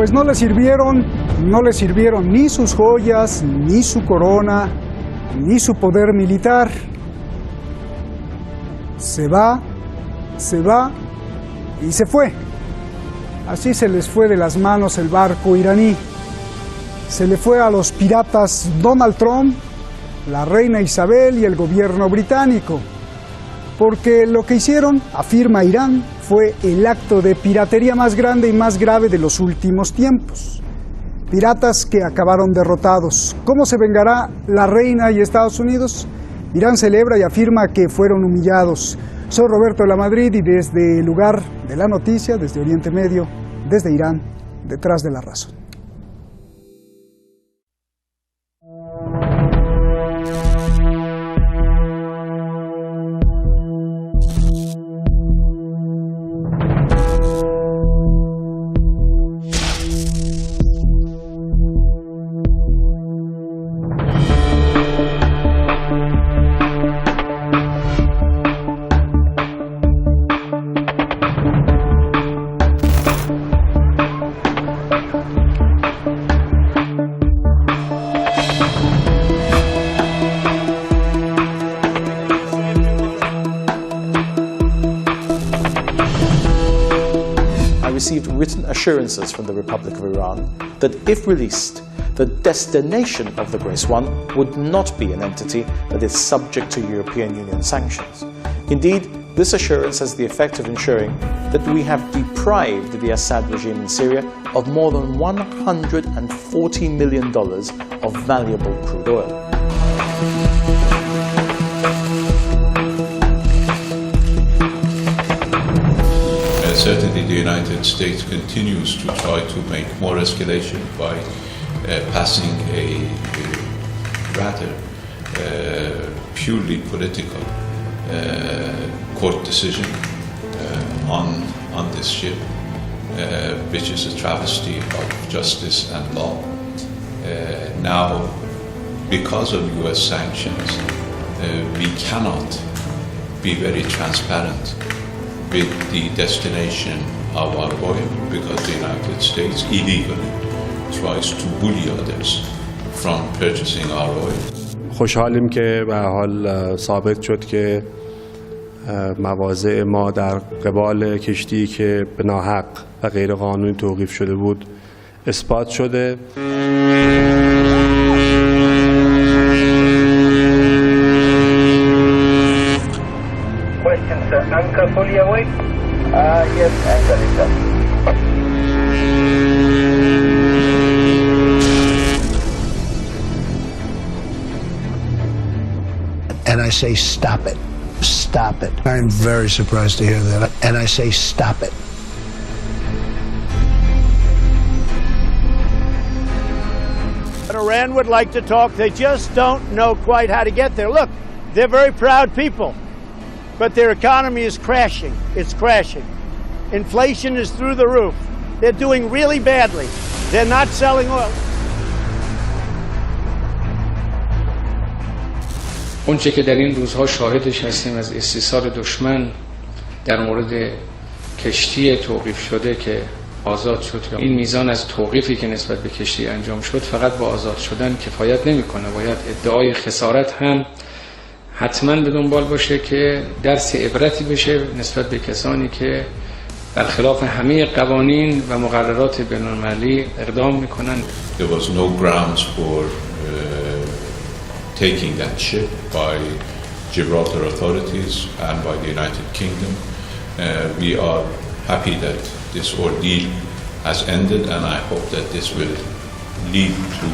Pues no le sirvieron ni sus joyas, ni su corona, ni su poder militar. Se va y se fue. Así se les fue de las manos el barco iraní. Se le fue a los piratas Donald Trump, la reina Isabel y el gobierno británico. Porque lo que hicieron, afirma Irán, fue el acto de piratería más grande y más grave de los últimos tiempos. Piratas que acabaron derrotados. ¿Cómo se vengará la reina y Estados Unidos? Irán celebra y afirma que fueron humillados. Soy Roberto de la Madrid y desde el lugar de la noticia, desde Oriente Medio, desde Irán, detrás de la razón. Received written assurances from the Republic of Iran that if released, the destination of the Grace One would not be an entity that is subject to European Union sanctions. Indeed, this assurance has the effect of ensuring that we have deprived the Assad regime in Syria of more than $140 million of valuable crude oil. Certainly the United States continues to try to make more escalation by passing a rather purely political court decision on this ship, which is a travesty of justice and law. Now, because of US sanctions, we cannot be very transparent with the destination of our oil because the United States illegally tries to bully others from purchasing our oil. خوشحالیم که به هر حال ثابت شد که مواضع ما در قبال کشتی که به ناحق و غیر قانونی توقیف شده بود اثبات شده. Anchor fully awake? Yes, anchor is up. And I say, stop it. Stop it. I'm very surprised to hear that. And I say, stop it. Iran would like to talk. They just don't know quite how to get there. Look, they're very proud people. But their economy is crashing. It's crashing. Inflation is through the roof. They're doing really badly. They're not selling oil. اونچه که در این روزها شاهدش هستیم از استیصال دشمن در مورد کشتی توقیف شده که آزاد شد، این میزان از توقیفی که نسبت به کشتی انجام شد فقط با آزاد شدن کفایت نمیکنه. باید ادعای خسارت هم حتما به دنبال باشه که درس عبرتی بشه نسبت به کسانی که برخلاف همه قوانین و مقررات بین‌المللی اقدام میکنن. There was no grounds for taking that ship by Gibraltar authorities and by the United Kingdom. We are happy that this ordeal has ended, and I hope that this will lead to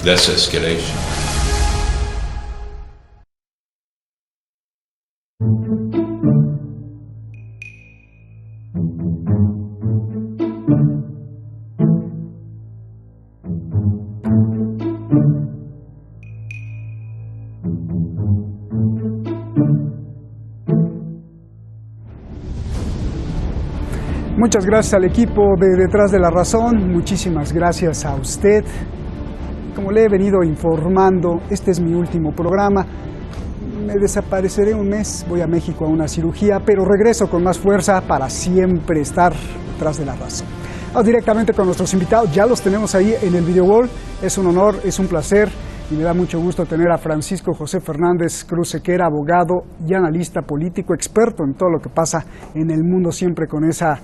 less escalation. Muchas gracias al equipo de Detrás de la Razón, muchísimas gracias a usted. Como le he venido informando, este es mi último programa. Me desapareceré un mes, voy a México a una cirugía, pero regreso con más fuerza para siempre estar detrás de la razón. Vamos directamente con nuestros invitados, ya los tenemos ahí en el video wall. Es un honor, es un placer y me da mucho gusto tener a Francisco José Fernández Cruz Sequera, abogado y analista político, experto en todo lo que pasa en el mundo, siempre con esa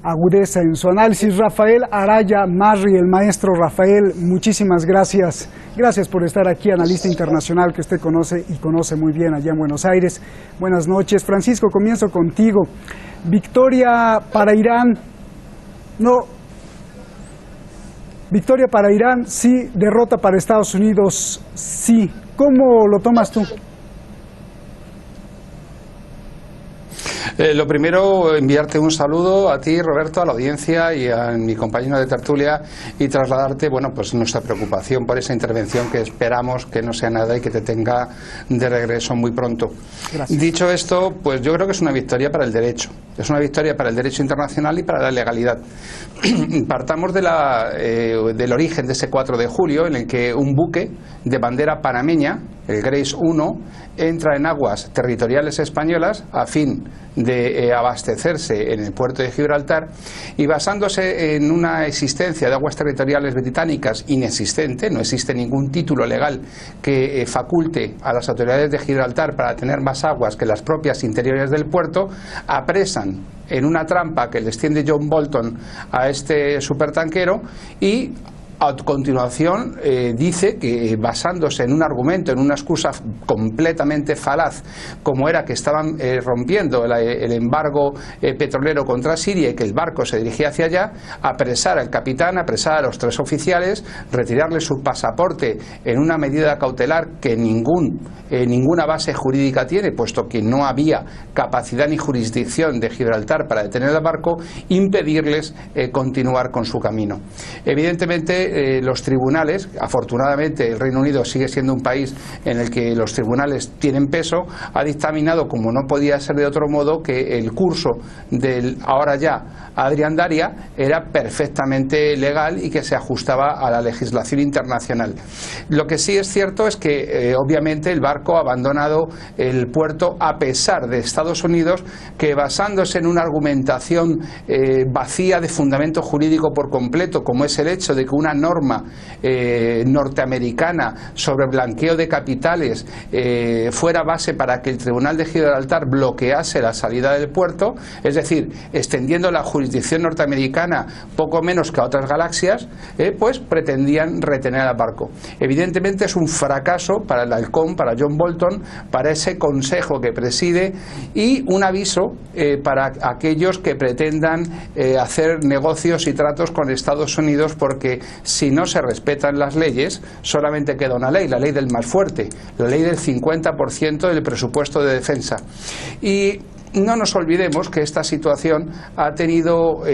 agudeza en su análisis. Rafael Araya Marri, el maestro Rafael, muchísimas gracias. Gracias por estar aquí, analista internacional que usted conoce y conoce muy bien allá en Buenos Aires. Buenas noches. Francisco, comienzo contigo. Victoria para Irán, no. Victoria para Irán, sí. Derrota para Estados Unidos, sí. ¿Cómo lo tomas tú? Lo primero, enviarte un saludo a ti, Roberto, a la audiencia y a mi compañero de tertulia y trasladarte, bueno, pues nuestra preocupación por esa intervención que esperamos que no sea nada y que te tenga de regreso muy pronto. Gracias. Dicho esto, pues yo creo que es una victoria para el derecho. Es una victoria para el derecho internacional y para la legalidad. Partamos del origen de ese 4 de julio en el que un buque de bandera panameña, el Grace 1, entra en aguas territoriales españolas a fin de abastecerse en el puerto de Gibraltar y basándose en una existencia de aguas territoriales británicas inexistente, no existe ningún título legal que faculte a las autoridades de Gibraltar para tener más aguas que las propias interiores del puerto, apresan en una trampa que les tiende John Bolton a este supertanquero y a continuación dice que, basándose en un argumento, en una excusa completamente falaz, como era que estaban rompiendo el embargo petrolero contra Siria y que el barco se dirigía hacia allá, apresar al capitán, apresar a los 3 oficiales, retirarle su pasaporte en una medida cautelar que ninguna base jurídica tiene, puesto que no había capacidad ni jurisdicción de Gibraltar para detener el barco, impedirles continuar con su camino. Evidentemente, los tribunales, afortunadamente el Reino Unido sigue siendo un país en el que los tribunales tienen peso, ha dictaminado, como no podía ser de otro modo, que el curso del ahora ya Adrián Daria era perfectamente legal y que se ajustaba a la legislación internacional. Lo que sí es cierto es que obviamente el barco ha abandonado el puerto a pesar de Estados Unidos, que basándose en una argumentación vacía de fundamento jurídico por completo, como es el hecho de que una norma norteamericana sobre blanqueo de capitales fuera base para que el Tribunal de Gibraltar bloquease la salida del puerto, es decir, extendiendo la jurisdicción norteamericana poco menos que a otras galaxias, pues pretendían retener al barco. Evidentemente es un fracaso para el halcón, para John Bolton, para ese consejo que preside, y un aviso para aquellos que pretendan hacer negocios y tratos con Estados Unidos, porque si no se respetan las leyes, solamente queda una ley, la ley del más fuerte, la ley del 50% del presupuesto de defensa. Y no nos olvidemos que esta situación ha tenido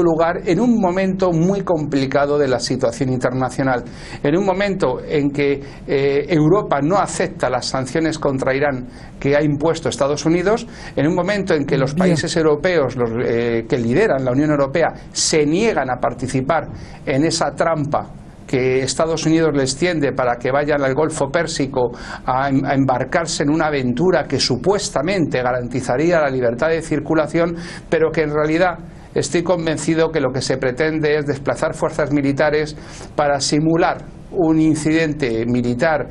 lugar en un momento muy complicado de la situación internacional, en un momento en que Europa no acepta las sanciones contra Irán que ha impuesto Estados Unidos, en un momento en que los países europeos, que lideran la Unión Europea, se niegan a participar en esa trampa que Estados Unidos les tiende para que vayan al Golfo Pérsico a embarcarse en una aventura que supuestamente garantizaría la libertad de circulación, pero que en realidad estoy convencido que lo que se pretende es desplazar fuerzas militares para simular un incidente militar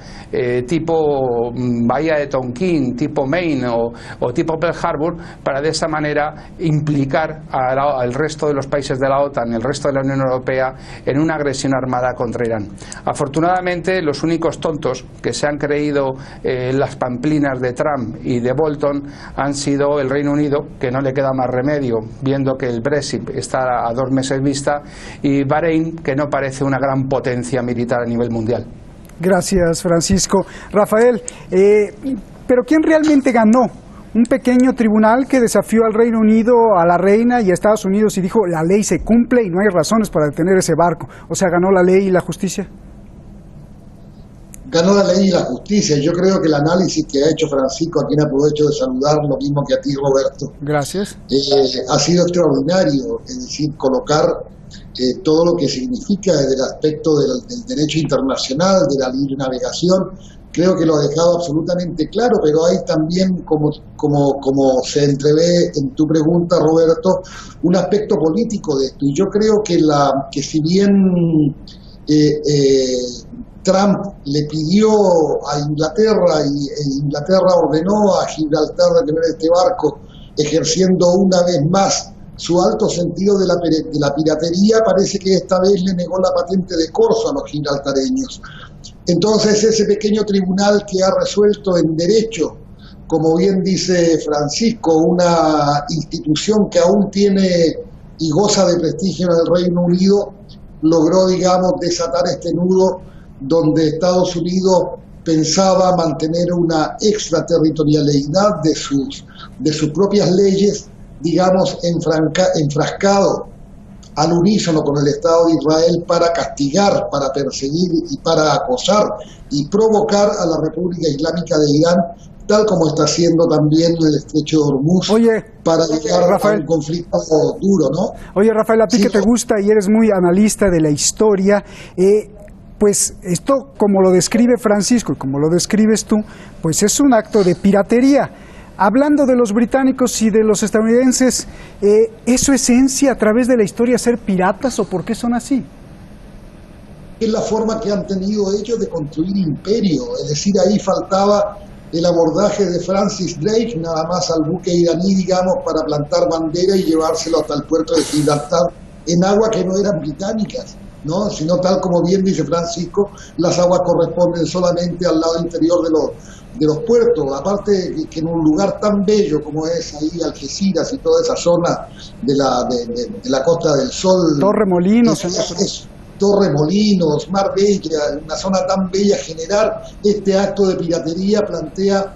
tipo Bahía de Tonkin, tipo Maine o tipo Pearl Harbor, para de esa manera implicar al resto de los países de la OTAN, el resto de la Unión Europea, en una agresión armada contra Irán. Afortunadamente, los únicos tontos que se han creído las pamplinas de Trump y de Bolton han sido el Reino Unido, que no le queda más remedio, viendo que el Brexit está a 2 meses vista, y Bahrein, que no parece una gran potencia militar a nivel mundial. Gracias, Francisco. Rafael, ¿pero quién realmente ganó? ¿Un pequeño tribunal que desafió al Reino Unido, a la reina y a Estados Unidos y dijo la ley se cumple y no hay razones para detener ese barco? O sea, ¿ganó la ley y la justicia? Ganó la ley y la justicia. Yo creo que el análisis que ha hecho Francisco, a quien aprovecho de saludar, lo mismo que a ti, Roberto. Gracias. Ha sido extraordinario, es decir, colocar todo lo que significa desde el aspecto del derecho internacional, de la libre navegación, creo que lo ha dejado absolutamente claro, pero hay también, como se entrevé en tu pregunta, Roberto, un aspecto político de esto. Y yo creo que si bien Trump le pidió a Inglaterra y Inglaterra ordenó a Gibraltar detener este barco, ejerciendo una vez más su alto sentido de la piratería, parece que esta vez le negó la patente de corso a los gibraltareños. Entonces ese pequeño tribunal que ha resuelto en derecho, como bien dice Francisco, una institución que aún tiene y goza de prestigio en el Reino Unido, logró, digamos, desatar este nudo donde Estados Unidos pensaba mantener una extraterritorialidad de sus propias leyes, digamos, enfrascado al unísono con el Estado de Israel para castigar, para perseguir y para acosar y provocar a la República Islámica de Irán, tal como está haciendo también en el Estrecho de Hormuz, para llegar a un conflicto duro, ¿no? Oye, Rafael, a ti que te gusta y eres muy analista de la historia, pues esto, como lo describe Francisco y como lo describes tú, pues es un acto de piratería. Hablando de los británicos y de los estadounidenses, ¿es su esencia a través de la historia ser piratas o por qué son así? Es la forma que han tenido ellos de construir imperio, es decir, ahí faltaba el abordaje de Francis Drake, nada más al buque iraní, digamos, para plantar bandera y llevárselo hasta el puerto de Gibraltar, en aguas que no eran británicas, ¿no? Sino tal como bien dice Francisco, las aguas corresponden solamente al lado interior de los puertos, aparte que en un lugar tan bello como es ahí Algeciras y toda esa zona de la Costa del Sol, Torremolinos, Torremolinos, Marbella, una zona tan bella, generar este acto de piratería plantea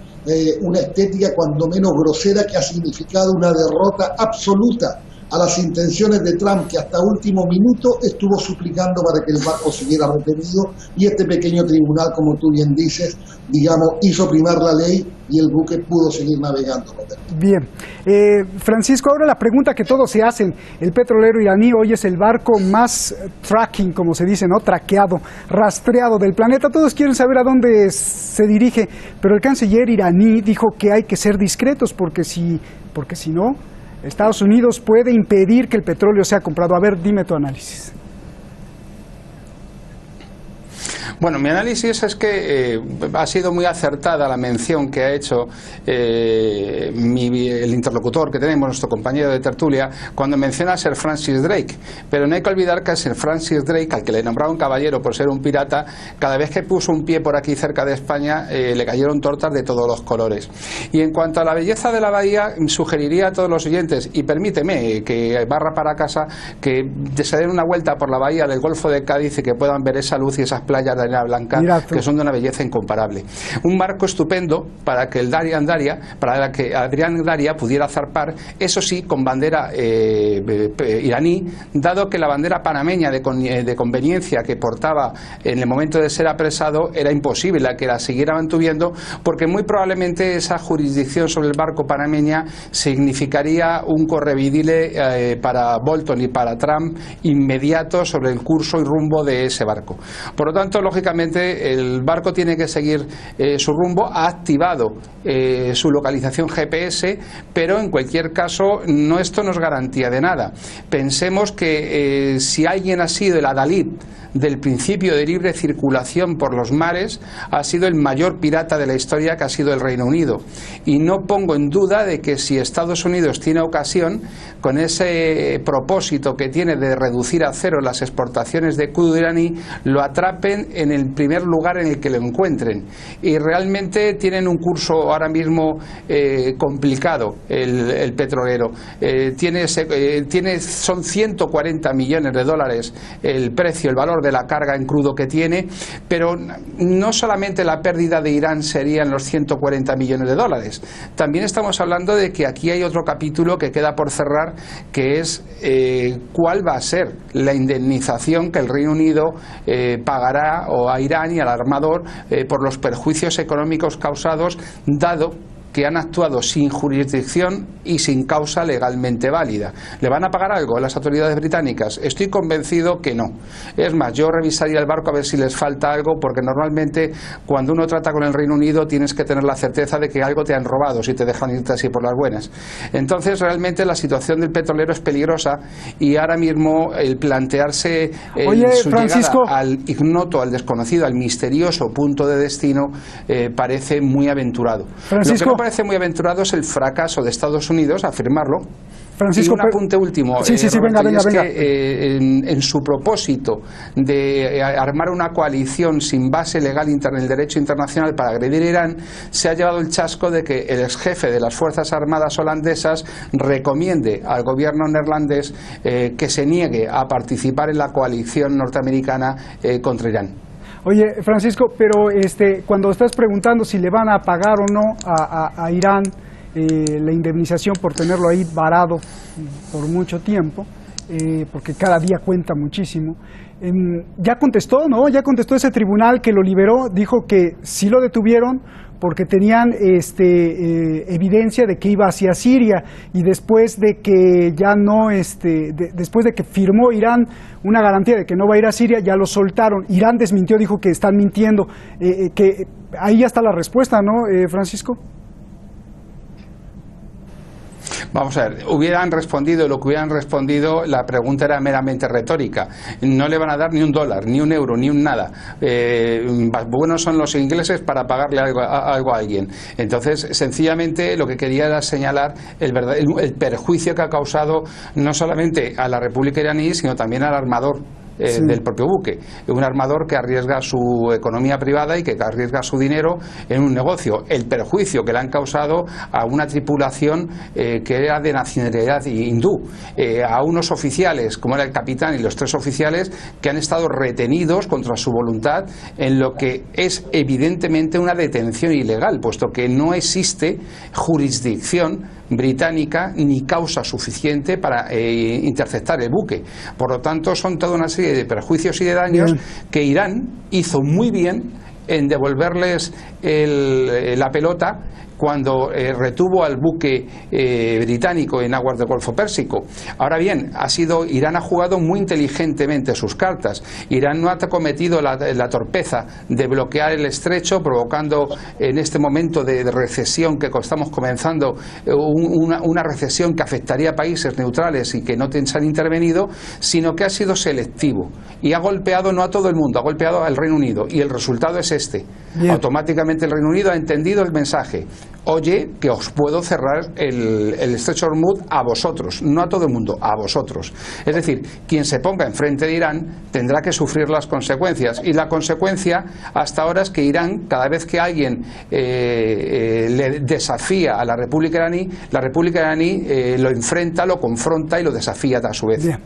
una estética cuando menos grosera que ha significado una derrota absoluta a las intenciones de Trump, que hasta último minuto estuvo suplicando para que el barco siguiera retenido, y este pequeño tribunal, como tú bien dices, digamos, hizo primar la ley y el buque pudo seguir navegando. Bien. Francisco, ahora la pregunta que todos se hacen, el petrolero iraní hoy es el barco más tracking, como se dice, ¿no? Traqueado, rastreado del planeta. Todos quieren saber a dónde se dirige, pero el canciller iraní dijo que hay que ser discretos porque si no, Estados Unidos puede impedir que el petróleo sea comprado. A ver, dime tu análisis. Bueno, mi análisis es que ha sido muy acertada la mención que ha hecho el interlocutor que tenemos, nuestro compañero de tertulia, cuando menciona a Sir Francis Drake. Pero no hay que olvidar que a Sir Francis Drake, al que le nombraron caballero por ser un pirata, cada vez que puso un pie por aquí cerca de España le cayeron tortas de todos los colores. Y en cuanto a la belleza de la bahía, sugeriría a todos los oyentes, y permíteme que barra para casa, que se den una vuelta por la bahía del Golfo de Cádiz y que puedan ver esa luz y esas playas de arena blanca que son de una belleza incomparable. Un barco estupendo para que Adrián Daria pudiera zarpar, eso sí, con bandera iraní, dado que la bandera panameña de conveniencia que portaba en el momento de ser apresado era imposible que la siguiera mantuviendo, porque muy probablemente esa jurisdicción sobre el barco panameña significaría un correvidile para Bolton y para Trump inmediato sobre el curso y rumbo de ese barco. Por lo tanto, lógicamente, el barco tiene que seguir su rumbo. Ha activado su localización GPS, pero en cualquier caso esto no es garantía de nada. Pensemos que si alguien ha sido el adalid del principio de libre circulación por los mares, ha sido el mayor pirata de la historia, que ha sido el Reino Unido. Y no pongo en duda de que si Estados Unidos tiene ocasión, con ese propósito que tiene de reducir a cero las exportaciones de crudo iraní, lo atrapen en el primer lugar en el que lo encuentren. Y realmente tienen un curso ahora mismo complicado el petrolero. Son 140 millones de dólares el precio, el valor de la carga en crudo que tiene, pero no solamente la pérdida de Irán serían los 140 millones de dólares. También estamos hablando de que aquí hay otro capítulo que queda por cerrar, que es cuál va a ser la indemnización que el Reino Unido pagará a Irán y al armador por los perjuicios económicos causados, dado que han actuado sin jurisdicción y sin causa legalmente válida. ¿Le van a pagar algo a las autoridades británicas? Estoy convencido que no. Es más, yo revisaría el barco a ver si les falta algo, porque normalmente cuando uno trata con el Reino Unido tienes que tener la certeza de que algo te han robado si te dejan irte así por las buenas. Entonces realmente la situación del petrolero es peligrosa, y ahora mismo el plantearse su Francisco, llegada al ignoto, al desconocido, al misterioso punto de destino parece muy aventurado. Francisco, lo que no parece muy aventurado es el fracaso de Estados Unidos a firmarlo. Francisco, y un apunte último, sí, Roberto, venga. que en su propósito de armar una coalición sin base legal en el derecho internacional para agredir a Irán, se ha llevado el chasco de que el ex jefe de las Fuerzas Armadas holandesas recomiende al gobierno neerlandés que se niegue a participar en la coalición norteamericana contra Irán. Oye, Francisco, pero cuando estás preguntando si le van a pagar o no a Irán la indemnización por tenerlo ahí varado por mucho tiempo, porque cada día cuenta muchísimo, ya contestó, ¿no? Ya contestó ese tribunal que lo liberó, dijo que sí lo detuvieron porque tenían evidencia de que iba hacia Siria, y después de que ya no, después de que firmó Irán una garantía de que no va a ir a Siria, ya lo soltaron. Irán desmintió, dijo que están mintiendo, que ahí ya está la respuesta, ¿no, Francisco? Vamos a ver, hubieran respondido lo que hubieran respondido, la pregunta era meramente retórica. No le van a dar ni un dólar, ni un euro, ni un nada. Buenos son los ingleses para pagarle algo a alguien. Entonces, sencillamente, lo que quería era señalar el perjuicio que ha causado no solamente a la República iraní, sino también al armador del propio buque. Un armador que arriesga su economía privada y que arriesga su dinero en un negocio. El perjuicio que le han causado a una tripulación que era de nacionalidad hindú, a unos oficiales, como era el capitán y los 3 oficiales, que han estado retenidos contra su voluntad en lo que es evidentemente una detención ilegal, puesto que no existe jurisdicción británica ni causa suficiente para interceptar el buque. Por lo tanto, son toda una serie de perjuicios y de daños que Irán hizo muy bien en devolverles la pelota cuando retuvo al buque británico en aguas del Golfo Pérsico. Ahora bien, Irán ha jugado muy inteligentemente sus cartas. Irán no ha cometido la torpeza de bloquear el estrecho, provocando en este momento de recesión que estamos comenzando, una recesión que afectaría a países neutrales y que no se han intervenido, sino que ha sido selectivo y ha golpeado no a todo el mundo, ha golpeado al Reino Unido, y el resultado es este. Bien. Automáticamente el Reino Unido ha entendido el mensaje: oye, que os puedo cerrar el estrecho de Hormuz a vosotros, no a todo el mundo, a vosotros. Es decir, quien se ponga enfrente de Irán tendrá que sufrir las consecuencias, y la consecuencia hasta ahora es que Irán, cada vez que alguien le desafía a la República iraní lo enfrenta, lo confronta y lo desafía a su vez. Bien.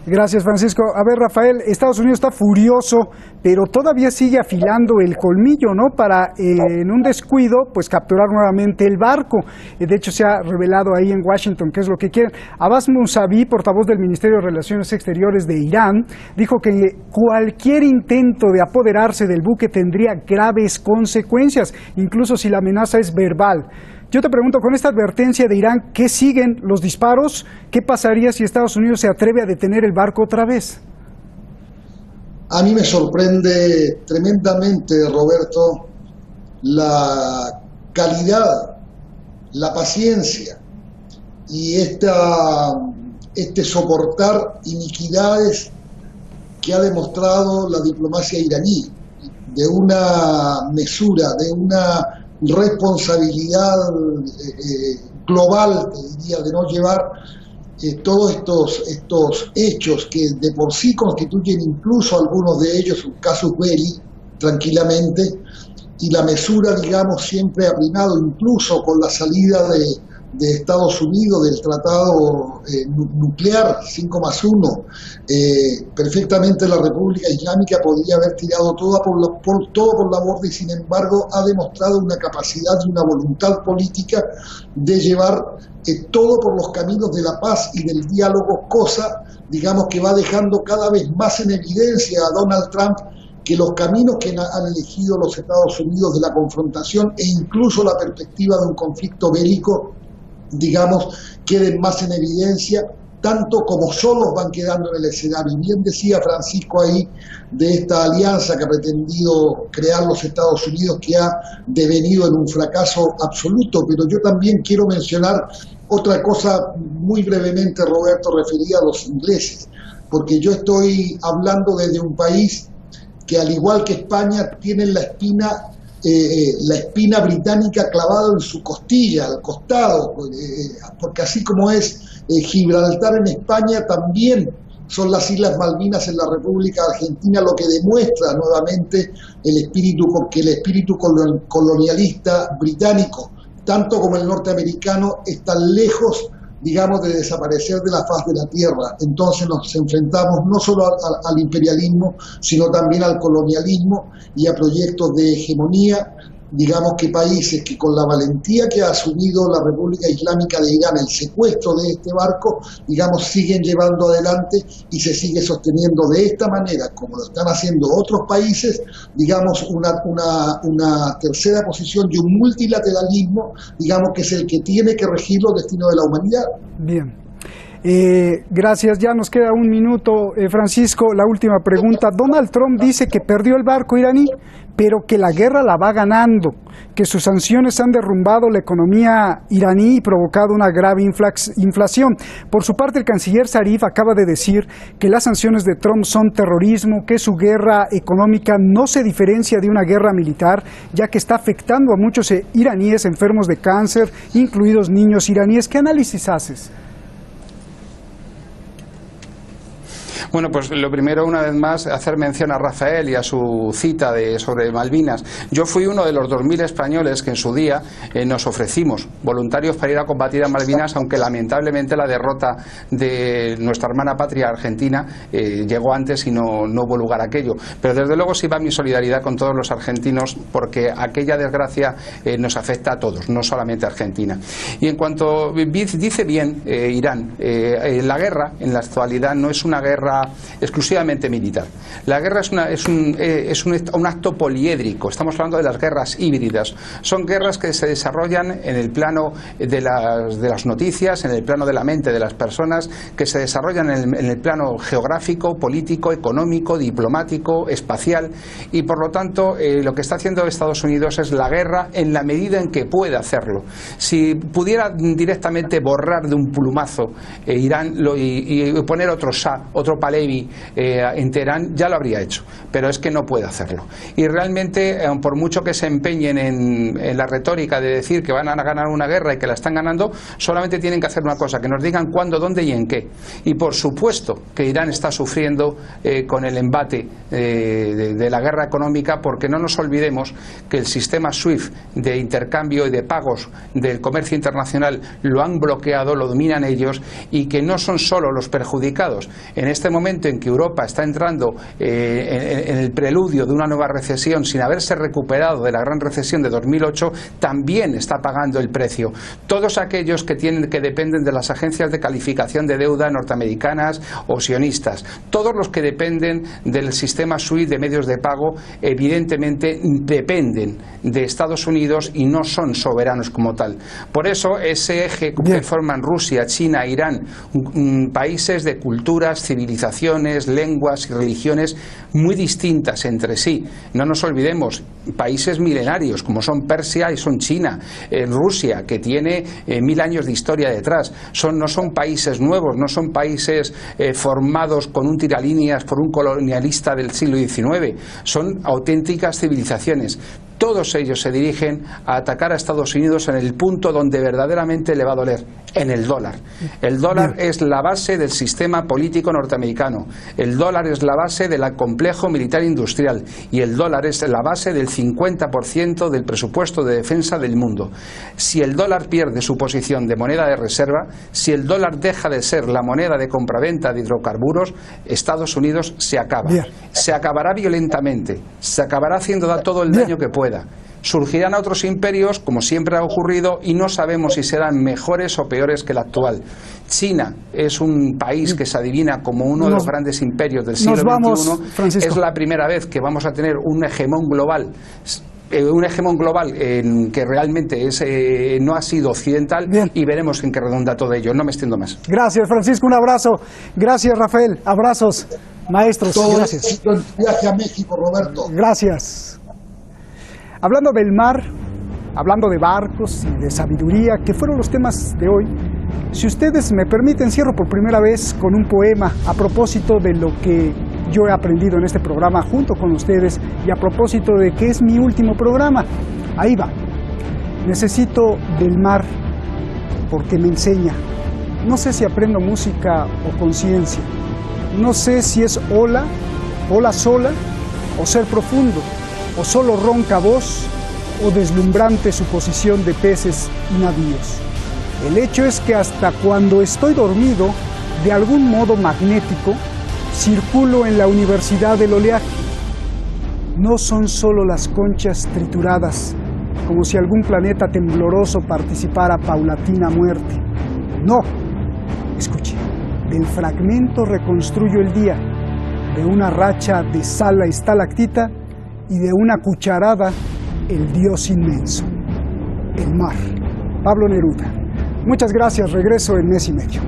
Gracias, Francisco. A ver, Rafael, Estados Unidos está furioso, pero todavía sigue afilando el colmillo, ¿no? Para, en un descuido, pues capturar nuevamente el barco. De hecho, se ha revelado ahí en Washington qué es lo que quieren. Abbas Mousavi, portavoz del Ministerio de Relaciones Exteriores de Irán, dijo que cualquier intento de apoderarse del buque tendría graves consecuencias, incluso si la amenaza es verbal. Yo te pregunto, con esta advertencia de Irán, ¿qué siguen los disparos? ¿Qué pasaría si Estados Unidos se atreve a detener el barco otra vez? A mí me sorprende tremendamente, Roberto, la calidad, la paciencia y este soportar iniquidades que ha demostrado la diplomacia iraní, de una mesura, de una responsabilidad global, te diría, de no llevar todos estos hechos que de por sí constituyen incluso algunos de ellos un casus belli, tranquilamente, y la mesura, digamos, siempre ha primado, incluso con la salida de Estados Unidos del tratado nuclear 5+1, perfectamente la República Islámica podría haber tirado todo por la borda, y sin embargo ha demostrado una capacidad y una voluntad política de llevar todo por los caminos de la paz y del diálogo, cosa, digamos, que va dejando cada vez más en evidencia a Donald Trump que los caminos que han elegido los Estados Unidos de la confrontación e incluso la perspectiva de un conflicto bélico, digamos, queden más en evidencia, tanto como solos van quedando en el escenario. Y bien decía Francisco ahí de esta alianza que ha pretendido crear los Estados Unidos, que ha devenido en un fracaso absoluto, pero yo también quiero mencionar otra cosa muy brevemente, Roberto, referida a los ingleses, porque yo estoy hablando desde un país que, al igual que España, tiene la espina británica clavada en su costilla, al costado, porque así como es Gibraltar en España, también son las Islas Malvinas en la República Argentina, lo que demuestra nuevamente que el espíritu colonialista británico, tanto como el norteamericano, están lejos, digamos, de desaparecer de la faz de la tierra. Entonces nos enfrentamos no solo al imperialismo, sino también al colonialismo y a proyectos de hegemonía. Digamos que países que, con la valentía que ha asumido la República Islámica de Irán, el secuestro de este barco, digamos, siguen llevando adelante y se sigue sosteniendo de esta manera, como lo están haciendo otros países, digamos, una tercera posición y un multilateralismo, digamos, que es el que tiene que regir los destinos de la humanidad. Bien. Gracias, ya nos queda un minuto. Francisco, la última pregunta. Donald Trump dice que perdió el barco iraní, pero que la guerra la va ganando, que sus sanciones han derrumbado la economía iraní y provocado una grave inflación. Por su parte, el canciller Zarif acaba de decir que las sanciones de Trump son terrorismo, que su guerra económica no se diferencia de una guerra militar, ya que está afectando a muchos iraníes enfermos de cáncer, incluidos niños iraníes. ¿Qué análisis haces? Bueno, pues lo primero, una vez más, hacer mención a Rafael y a su cita sobre Malvinas. Yo fui uno de los 2.000 españoles que en su día nos ofrecimos voluntarios para ir a combatir a Malvinas, aunque lamentablemente la derrota de nuestra hermana patria Argentina llegó antes y no hubo lugar a aquello. Pero desde luego sí va mi solidaridad con todos los argentinos, porque aquella desgracia nos afecta a todos, no solamente a Argentina. Y en cuanto dice bien Irán, la guerra en la actualidad no es una guerra exclusivamente militar. La guerra es un acto poliédrico. Estamos hablando de las guerras híbridas. Son guerras que se desarrollan en el plano de las noticias, en el plano de la mente de las personas, que se desarrollan en el plano geográfico, político, económico, diplomático, espacial, y por lo tanto lo que está haciendo Estados Unidos es la guerra en la medida en que puede hacerlo. Si pudiera directamente borrar de un plumazo Irán y poner otro Shah, otro Pahlavi en Teherán, ya lo habría hecho, pero es que no puede hacerlo. Y realmente, por mucho que se empeñen en la retórica de decir que van a ganar una guerra y que la están ganando, solamente tienen que hacer una cosa, que nos digan cuándo, dónde y en qué. Y por supuesto que Irán está sufriendo con el embate de la guerra económica, porque no nos olvidemos que el sistema SWIFT de intercambio y de pagos del comercio internacional lo han bloqueado, lo dominan ellos, y que no son solo los perjudicados. En este momento en que Europa está entrando en el preludio de una nueva recesión sin haberse recuperado de la gran recesión de 2008, también está pagando el precio. Todos aquellos que dependen de las agencias de calificación de deuda norteamericanas o sionistas, todos los que dependen del sistema SWIFT de medios de pago, evidentemente dependen de Estados Unidos y no son soberanos como tal. Por eso ese eje que forman Rusia, China, Irán, países de culturas, civilizaciones, lenguas y religiones muy distintas entre sí. No nos olvidemos, países milenarios como son Persia y son China, Rusia, que tiene 1000 años de historia detrás. No son países nuevos, no son países formados con un tiralíneas por un colonialista del siglo XIX, son auténticas civilizaciones. Todos ellos se dirigen a atacar a Estados Unidos en el punto donde verdaderamente le va a doler, en el dólar. El dólar es la base del sistema político norteamericano, el dólar es la base del complejo militar industrial y el dólar es la base del 50% del presupuesto de defensa del mundo. Si el dólar pierde su posición de moneda de reserva, si el dólar deja de ser la moneda de compraventa de hidrocarburos, Estados Unidos se acaba. Se acabará violentamente, se acabará haciendo todo el daño que pueda. Surgirán otros imperios, como siempre ha ocurrido, y no sabemos si serán mejores o peores que el actual. China es un país que se adivina como uno de los grandes imperios del siglo XXI. Es la primera vez que vamos a tener un hegemón global. Que realmente no ha sido occidental. Bien. Y veremos en qué redunda todo ello. No me extiendo más. Gracias, Francisco, un abrazo. Gracias, Rafael. Abrazos, maestros. Todo gracias. El viaje a México, Roberto. Gracias. Hablando del mar, hablando de barcos y de sabiduría, que fueron los temas de hoy, si ustedes me permiten, cierro por primera vez con un poema a propósito de lo que yo he aprendido en este programa junto con ustedes y a propósito de que es mi último programa. Ahí va. Necesito del mar porque me enseña. No sé si aprendo música o conciencia. No sé si es ola sola o ser profundo, o solo ronca voz o deslumbrante suposición de peces y navíos. El hecho es que hasta cuando estoy dormido, de algún modo magnético, circulo en la universidad del oleaje. No son solo las conchas trituradas, como si algún planeta tembloroso participara paulatina muerte. No, escuche, del fragmento reconstruyo el día, de una racha de sal a estalactita y de una cucharada el Dios inmenso, el mar. Pablo Neruda. Muchas gracias, regreso en mes y medio.